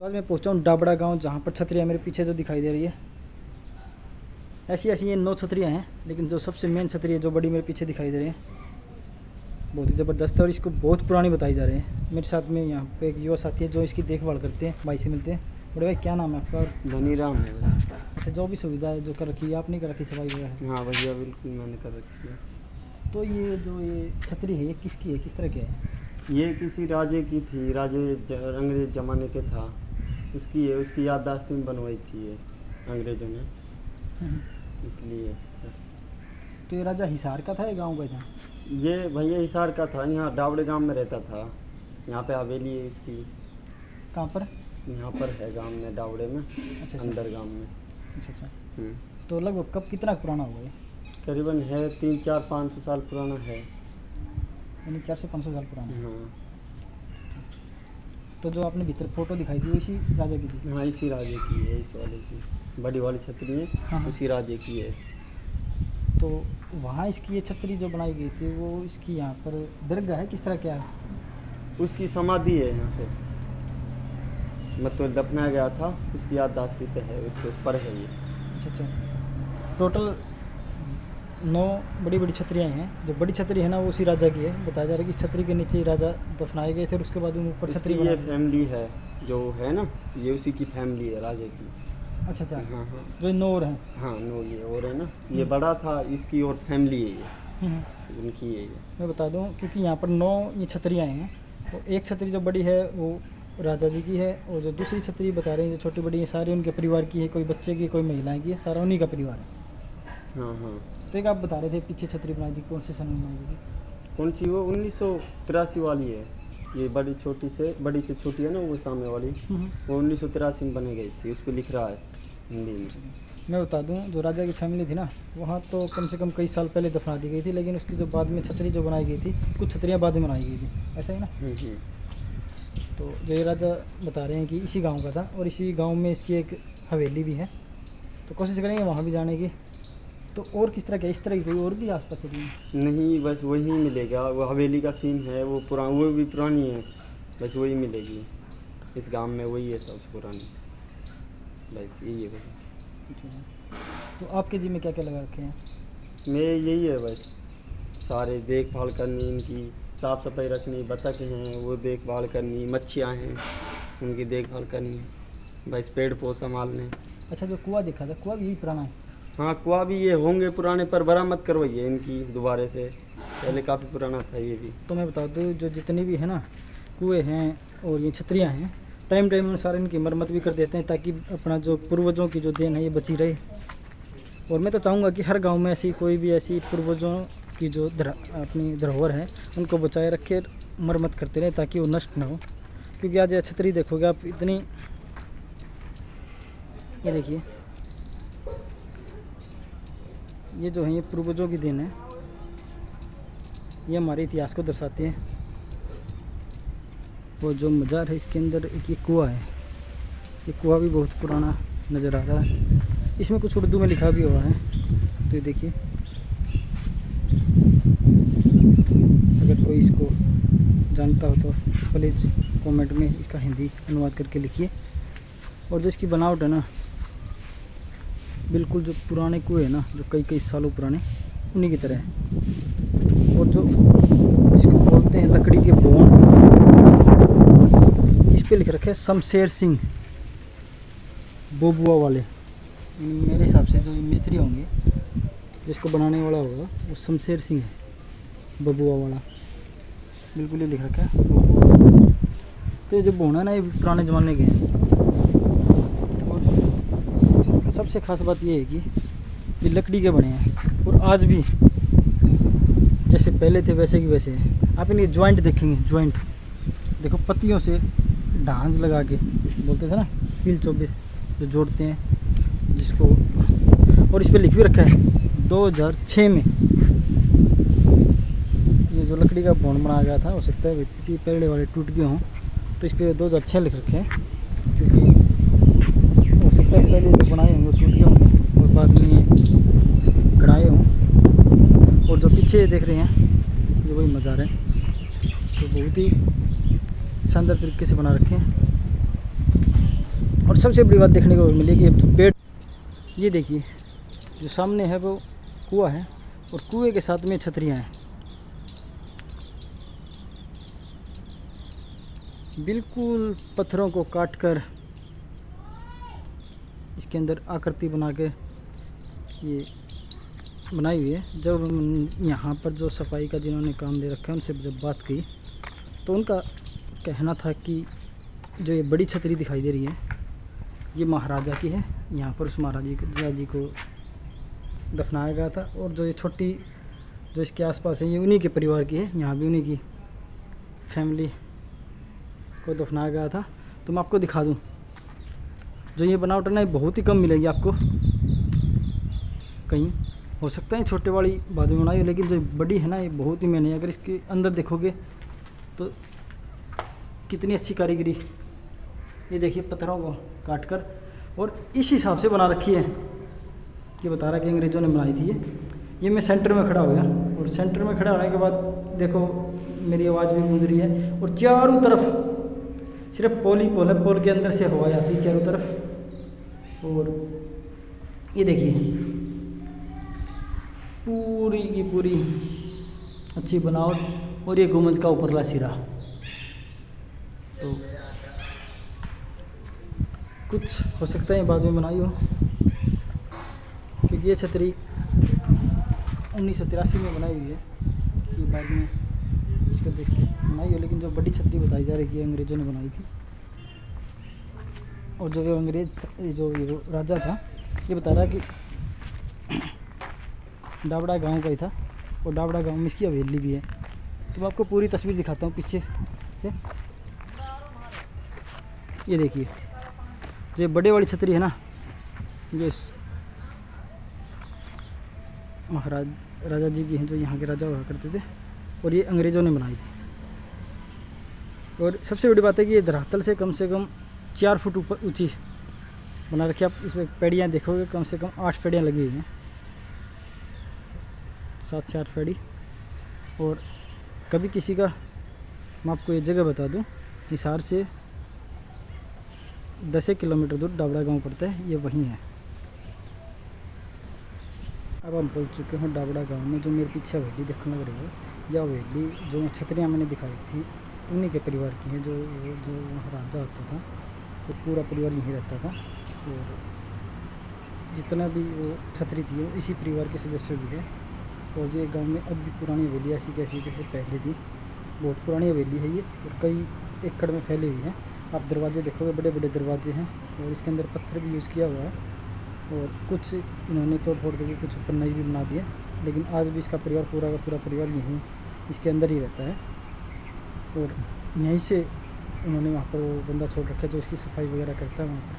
आज मैं पहुंचा हूँ डाबड़ा गांव, जहाँ पर छतरियाँ मेरे पीछे जो दिखाई दे रही है। ऐसी ऐसी ये 9 छतरियाँ हैं, लेकिन जो सबसे मेन छतरी है जो बड़ी मेरे पीछे दिखाई दे रही है, बहुत ही ज़बरदस्त है और इसको बहुत पुरानी बताई जा रही है। मेरे साथ में यहाँ पे एक युवा साथी है जो इसकी देखभाल करते हैं, भाई से मिलते हैं। बड़े भाई, क्या नाम है आपका? धनीराम है भाई। अच्छा, जो भी सुविधा है जो कर रखी है आपने कर रखी, सफाई वगैरह? हाँ भैया, बिल्कुल मैंने कर रखी है। तो ये छतरी है, ये किसकी है, किस तरह की है? ये किसी राजे की थी, अंग्रेज ज़माने के था, उसकी है। उसकी याददाश्त में बनवाई थी ये अंग्रेज़ों ने, इसलिए। तो ये राजा हिसार का था या गाँव का था? ये भैया हिसार का था, यहाँ डावड़े गांव में रहता था। यहाँ पे हवेली है इसकी। कहाँ पर? यहाँ पर है गांव में, डावड़े में। अच्छा। अंदर गांव में। अच्छा। तो लगभग कब कितना पुराना होगा ये? करीबन है 300-400-500 साल पुराना है। यानी 400-500 साल पुराना। हाँ। तो जो आपने भीतर फोटो दिखाई थी वो इसी राजा की थी? हाँ, इसी राजे की है, इस वाले की बड़ी वाली छतरी है। हाँ। उसी राजे की है। तो वहाँ इसकी ये छतरी जो बनाई गई थी वो इसकी यहाँ पर दरगाह है, किस तरह क्या है? उसकी समाधि है यहाँ पे, मतलब दफनाया गया था, उसकी याददाश्त पे है, उसके ऊपर है ये। अच्छा। टोटल 9 बड़ी बड़ी छतरियाँ हैं। जो बड़ी छतरी है ना वो उसी राजा की है। बताया जा रहा है कि इस छतरी के नीचे ही राजा दफनाए गए थे और उसके बाद उन ऊपर छतरी ये फैमिली है जो है ना, ये उसी की फैमिली है, राजे की। अच्छा। हाँ हाँ। जो 9 और हैं? हाँ, 9 ये और है ना, ये बड़ा था, इसकी और फैमिली है ये, उनकी है ये। मैं बता दूं, क्योंकि यहाँ पर 9 ये छतरियाँ हैं। तो एक छतरी जो बड़ी है वो राजा जी की है, और जो दूसरी छतरी बता रहे हैं जो छोटी बड़ी है सारी उनके परिवार की है, कोई बच्चे की, कोई महिलाएं की है, सारा उन्हीं का परिवार है। हाँ हाँ। तो एक आप बता रहे थे पीछे छतरी बनाई थी, कौन से सन में बनाई थी? कौन सी? वो 1983 वाली है। ये बड़ी से छोटी है ना, वो सामने वाली, वो 1983 में बनी गई थी। उस पर लिख रहा है हिंदी में। मैं बता दूं, जो राजा की फैमिली थी ना, वहाँ तो कम से कम कई साल पहले दफना दी गई थी, लेकिन उसकी जो बाद में छतरी जो बनाई गई थी, कुछ छतरियाँ बाद में बनाई गई थी, ऐसा ही ना? तो जो ये राजा बता रहे हैं कि इसी गांव का था, और इसी गांव में इसकी एक हवेली भी है। तो कोशिश करेंगे वहाँ भी जाने की। तो और किस तरह क्या, इस तरह की कोई और भी आसपास है? नहीं, बस वही मिलेगा। वो हवेली का सीन है, वो वो भी पुरानी है, बस वही मिलेगी इस गांव में, वही है सबसे पुरानी, बस यही है वही। तो आपके जी में क्या क्या लगा रखे हैं? मेरे यही है बस, सारे देखभाल करनी, इनकी साफ़ सफाई रखनी, बतख हैं वो देखभाल करनी, मच्छियाँ हैं उनकी देखभाल करनी, बस पेड़ पौधे संभालने। अच्छा, जो कुआं देखा था, कुआं भी यही पुराना है? हाँ, कुआं भी ये होंगे पुराने, पर बरामद करवाइए इनकी दोबारा से, पहले काफ़ी पुराना था ये भी। तो मैं बता दूँ, जो जितनी भी है ना कुएँ हैं और ये छतरियाँ हैं, टाइम अनुसार इनकी मरम्मत भी कर देते हैं, ताकि अपना जो पूर्वजों की जो देन है ये बची रहे। और मैं तो चाहूँगा कि हर गांव में ऐसी कोई भी ऐसी पूर्वजों की जो अपनी धरोहर है उनको बचाए रखे, मरम्मत करते रहे, ताकि वो नष्ट ना हो। क्योंकि आज ये छतरी देखोगे आप, इतनी, ये देखिए, ये जो है ये पूर्वजों की देन है, ये हमारे इतिहास को दर्शाते हैं। वो जो मज़ार है इसके अंदर एक ये कुआं है, ये कुआं भी बहुत पुराना नज़र आ रहा है। इसमें कुछ उर्दू में लिखा भी हुआ है, तो ये देखिए, अगर कोई इसको जानता हो तो प्लीज़ कमेंट में इसका हिंदी अनुवाद करके लिखिए। और जो इसकी बनावट है ना, बिल्कुल जो पुराने कुएं हैं ना, जो कई सालों पुराने, उन्हीं की तरह है। और जो इसको बोलते हैं लकड़ी के बोन, इस पे लिख रखे हैं शमशेर सिंह बोबुआ वाले। मेरे हिसाब से जो मिस्त्री होंगे जिसको बनाने वाला होगा वो शमशेर सिंह है, बबुआ वाला, बिल्कुल ही लिख रखा है बबुआ। तो ये जो बोन है ना, ये पुराने ज़माने के हैं। और सबसे ख़ास बात ये है कि ये लकड़ी के बने हैं, और आज भी जैसे पहले थे वैसे की वैसे हैं। आप इनके जॉइंट देखेंगे, जॉइंट देखो, पत्तियों से ढांच लगा के, बोलते थे ना पील चोबे जो जोड़ते हैं जिसको। और इस पर लिख भी रखा है 2006 में ये जो लकड़ी का बोन बनाया गया था, हो सकता है पहले वाले टूट गए हों, तो इस पर 2006 लिख रखे हैं, क्योंकि हो सकता है पहले जो बनाए होंगे टूट गए हों और बाद में गड़ाए हों। और जो पीछे देख रहे हैं ये वही मज़ार है, तो बहुत ही शानदार तरीके से बना रखे हैं। और सबसे बड़ी बात देखने को मिली कि अब पेड़, ये देखिए जो सामने है वो कुआं है और कुएं के साथ में छतरियाँ हैं। बिल्कुल पत्थरों को काट कर इसके अंदर आकृति बना के ये बनाई हुई है। जब यहाँ पर जो सफाई का जिन्होंने काम दे रखा है उनसे जब बात की तो उनका कहना था कि जो ये बड़ी छतरी दिखाई दे रही है ये महाराजा की है, यहाँ पर उस महाराजा जी को दफनाया गया था। और जो ये छोटी जो इसके आसपास है ये उन्हीं के परिवार की है, यहाँ भी उन्हीं की फैमिली को दफनाया गया था। तो मैं आपको दिखा दूँ, जो ये बनावट है ना बहुत ही कम मिलेगी आपको, कहीं हो सकता है छोटे वाली बाद में बनाई हो, लेकिन जो बड़ी है ना ये बहुत ही मैंने, अगर इसके अंदर देखोगे तो कितनी अच्छी कारीगरी, ये देखिए पत्थरों को काट कर और इस हिसाब से बना रखी है। ये बता रहा कि अंग्रेज़ों ने बनाई थी ये मैं सेंटर में खड़ा हो गया और सेंटर में खड़ा होने के बाद देखो मेरी आवाज़ भी गूंज रही है और चारों तरफ सिर्फ पोल ही पोल है, पोल के अंदर से हवा आती है चारों तरफ। और ये देखिए पूरी की पूरी अच्छी बनावट और ये गुंबज का ऊपरला सिरा। तो कुछ हो सकता है बाद में बनाई हो, क्योंकि ये छतरी 1983 में बनाई हुई है कि बाद में इसको देख के बनाई हो, लेकिन जो बड़ी छतरी बताई जा रही है अंग्रेज़ों ने बनाई थी। और जो अंग्रेज जो ये राजा था ये बता रहा कि डाबड़ा गांव का ही था और डाबड़ा गांव में इसकी हवेली भी है। तो मैं आपको पूरी तस्वीर दिखाता हूँ पीछे से। ये देखिए जो बड़े वाली छतरी है ना, ये राजा जी की हैं, जो यहाँ के राजा हुआ करते थे और ये अंग्रेज़ों ने बनाई थी। और सबसे बड़ी बात है कि ये धरातल से कम 4 फुट ऊपर ऊंची बना रखी। आप इसमें पेड़ियाँ देखोगे कम से कम 8 पेड़ियाँ लगी हुई हैं, 7 से 8 पेड़ी। और कभी किसी का, मैं आपको ये जगह बता दूं, हिसार से 10 किलोमीटर दूर डाबड़ा गांव पड़ता है, ये वहीं है। अब हम पहुंच चुके हैं डाबड़ा गांव में। जो मेरे पीछे हवेली देखने लग रही है, यह हवेली जो छतरियाँ मैंने दिखाई थी उन्हीं के परिवार की है। जो महाराजा होता था वो पूरा परिवार यहीं रहता था और जितना भी वो छतरी थी वो इसी परिवार के सदस्य भी है। और ये गांव में अब भी पुरानी हवेली ऐसी कैसी जैसे पहले थी, बहुत पुरानी हवेली है ये और कई एकड़ में फैली हुई है। आप दरवाजे देखोगे बड़े बड़े दरवाजे हैं और इसके अंदर पत्थर भी यूज़ किया हुआ है और कुछ इन्होंने तोड़ फोड़ करके कुछ ऊपर नई भी बना दिया। लेकिन आज भी इसका परिवार पूरा का पूरा परिवार यहीं इसके अंदर ही रहता है और यहीं से उन्होंने वहाँ पर वो बंदा छोड़ रखा है जो इसकी सफाई वगैरह करता है वहाँ पर।